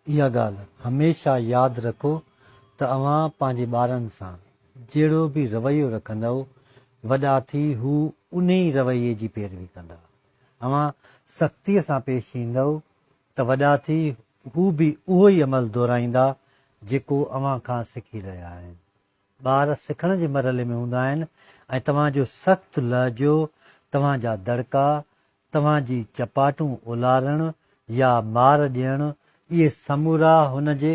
इहा ॻाल्हि हमेशह यादि रखो त अव्हां पंहिंजे ॿारनि सां जहिड़ो बि रवैयो रखंदव वॾा थी हू उन ई रवैये जी पैरवी कंदा। अव्हां सख़्तीअ सां पेश ईंदव त वॾा थी हू बि उहो ई अमल दोहराईंदा जेको अव्हां खां सिखी रहिया आहिनि। ॿार सिखण जे मरहले में हूंदा आहिनि ऐं तव्हांजो सख़्तु लहजो, तव्हांजा दड़का, तव्हांजी चपाटूं उलारणु या मार ॾियणु इहे समूरा हुन जे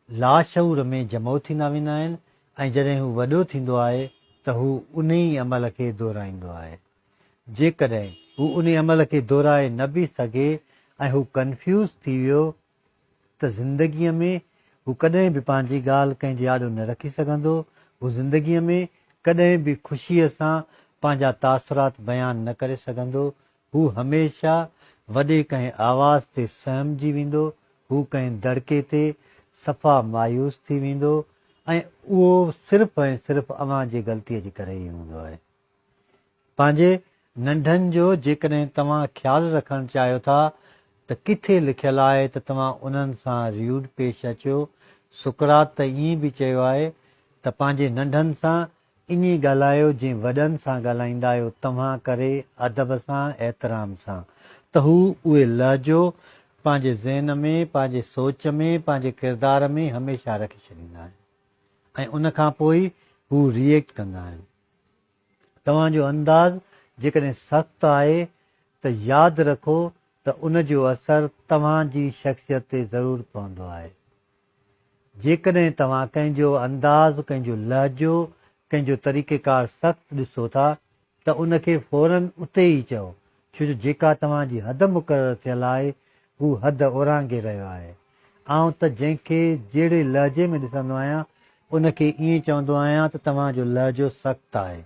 लाशऊर में जमो थींदा वेंदा आहिनि ऐं जॾहिं हू वॾो थींदो आहे त हू उन ई अमल खे दोहराईंदो आहे। जेकॾहिं हू उन अमल खे दोहराए न बि सघे ऐं हू कंफ्यूज़ थी वियो त ज़िंदगीअ में हू कॾहिं बि पंहिंजी ॻाल्हि कंहिंजे आॾो न रखी सघंदो। हू ज़िंदगीअ में कॾहिं बि ख़ुशीअ सां पंहिंजा तासुरात बयानु न करे सघंदो। हू हमेशह वॾे कंहिं आवाज़ ते सहमजी वेंदो। हू कंहिं दड़के ते सफ़ा मायूस थी वेंदो ऐं उहो सिर्फ़ु ऐं सिर्फ़ु अव्हां जी ग़लतीअ जे करे ई हूंदो आहे। पंहिंजे नंढनि जो जेकॾहिं तव्हां ख़्यालु रखणु चाहियो था त किथे लिखियलु आहे त तव्हां उन्हनि सां रियूड पेश अचो। सुकरात त ईअं बि चयो आहे त पंहिंजे नंढनि सां ईअं ॻाल्हायो जीअं वॾनि सां ॻाल्हाईंदा आहियो तव्हां करे अदब सां एतिराम सां, त हू उहे लहजो पंहिंजे ज़हन में, पंहिंजे सोच में, पंहिंजे किरदार में हमेशह रखी छॾींदा आहिनि ऐं उन खां पोइ हू रिएक्ट कंदा आहिनि। तव्हांजो अंदाज़ जेकॾहिं सख़्तु आहे त यादि रखो त उन जो असरु तव्हांजी शख़्सियत ते ज़रूरु पवंदो आहे। जेकॾहिं तव्हां कंहिंजो अंदाज़, कंहिंजो लहजो, कंहिंजो तरीक़ेकार सख़्तु ॾिसो था त उनखे फ़ौरन उते ई चओ, छो जो जेका तव्हांजी हद मुक़ररु थियल आहे हू हद ओरांगे रहियो आहे। आउं त जंहिंखे जहिड़े लहजे में ॾिसंदो आहियां उनखे ईअं चवंदो आहियां त तव्हांजो लहजो सख़्तु आहे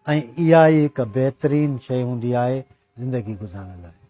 ऐं इहा ई हिकु बहितरीनु शइ हूंदी आहे ज़िंदगी गुज़ारण लाइ।